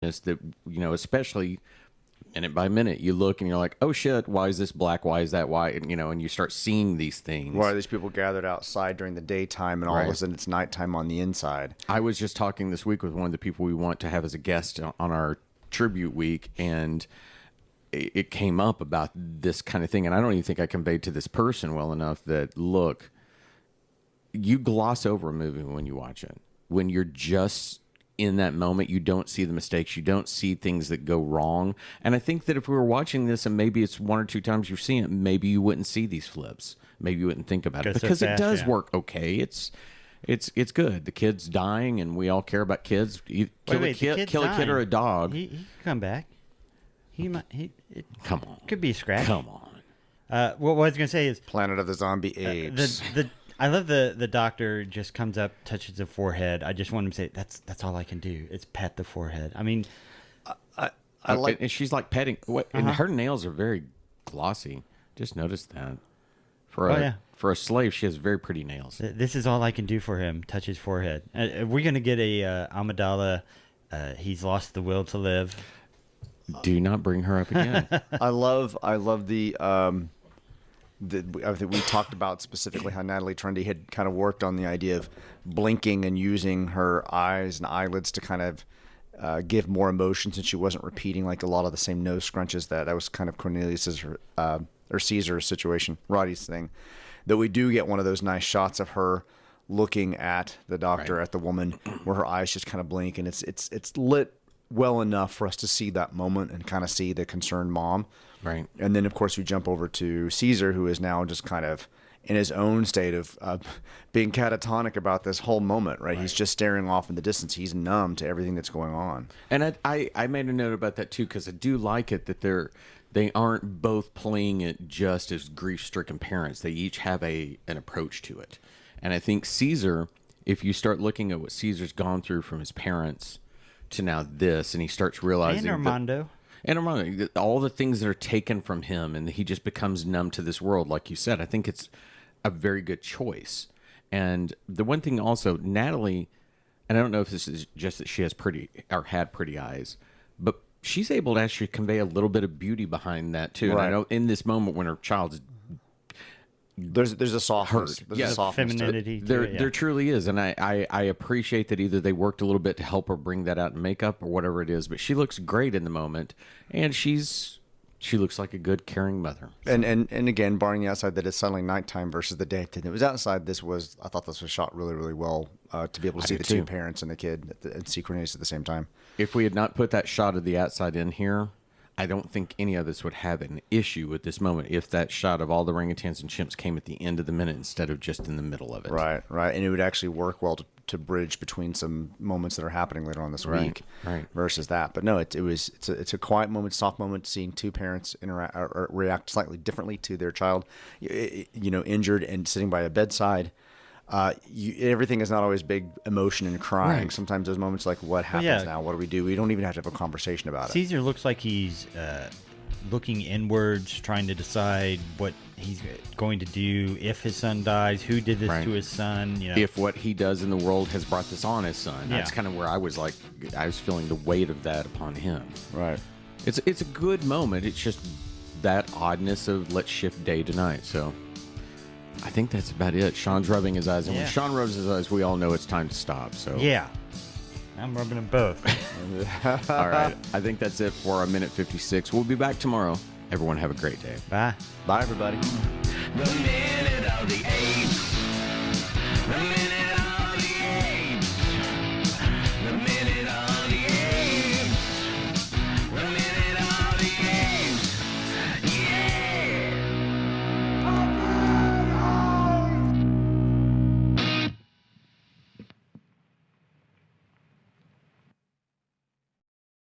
that, especially minute by minute, you look and you're like, oh shit, why is this black? Why is that white? And, and you start seeing these things. Why are these people gathered outside during the daytime and all of a sudden it's nighttime on the inside? I was just talking this week with one of the people we want to have as a guest on our tribute week, and it came up about this kind of thing. And I don't even think I conveyed to this person well enough that, look, you gloss over a movie when you watch it. When you're just in that moment, you don't see the mistakes. You don't see things that go wrong. And I think that if we were watching this and maybe it's one or two times you've seen it, maybe you wouldn't see these flips. Maybe you wouldn't think about it because it does work okay. It's good. The kid's dying, and we all care about kids. You kill a kid or a dog. He can come back. Come on. Could be a scratch. Come on. What I was going to say is Planet of the Zombie Apes. I love the doctor just comes up, touches the forehead. I just want him to say, that's all I can do. It's pet the forehead. I mean, I like, and she's like petting. And her nails are very glossy. Just noticed that. For a slave, she has very pretty nails. This is all I can do for him. Touch his forehead. We're gonna get a Amidala. He's lost the will to live. Do not bring her up again. I love the. I think we talked about specifically how Natalie Trundy had kind of worked on the idea of blinking and using her eyes and eyelids to kind of give more emotion, since she wasn't repeating like a lot of the same nose scrunches that was kind of Cornelius's or Caesar's situation, Roddy's thing. That we do get one of those nice shots of her looking at the doctor, at the woman, where her eyes just kind of blink, and it's lit well enough for us to see that moment and kind of see the concerned mom. Right. And then, of course, we jump over to Caesar, who is now just kind of in his own state of being catatonic about this whole moment, right? He's just staring off in the distance. He's numb to everything that's going on. And I made a note about that, too, because I do like it that they aren't both playing it just as grief-stricken parents. They each have an approach to it. And I think Caesar, if you start looking at what Caesar's gone through from his parents to now this, and he starts realizing... And Armando. All the things that are taken from him, and he just becomes numb to this world, like you said. I think it's a very good choice. And the one thing also, Natalie, and I don't know if this is just that she has had pretty eyes, but she's able to actually convey a little bit of beauty behind that too. Right. And I know in this moment when her child's there's a softness, there's a softness femininity. There truly is, and I appreciate that either they worked a little bit to help her bring that out in makeup or whatever it is. But she looks great in the moment, and she looks like a good, caring mother. And again, barring the outside that it's suddenly nighttime versus the day that it was outside, I thought this was shot really, really well to be able to see the two parents and the kid and see Cornelius at the same time. If we had not put that shot of the outside in here, I don't think any of us would have an issue with this moment if that shot of all the orangutans and chimps came at the end of the minute instead of just in the middle of it. Right. And it would actually work well to bridge between some moments that are happening later on this week versus that. But no, it's a quiet moment, soft moment, seeing two parents interact or react slightly differently to their child, injured and sitting by a bedside. Everything is not always big emotion and crying. Right. Sometimes those moments like, what happens now? What do we do? We don't even have to have a conversation about it. Caesar looks like he's looking inwards, trying to decide what he's going to do if his son dies, who did this to his son. If what he does in the world has brought this on his son. That's kind of where I was feeling the weight of that upon him. Right. It's a good moment. It's just that oddness of let's shift day to night. So I think that's about it. Sean's rubbing his eyes. And when Sean rubs his eyes, we all know it's time to stop. So yeah. I'm rubbing them both. All right. I think that's it for our Minute 56. We'll be back tomorrow. Everyone have a great day. Bye. Bye, everybody. The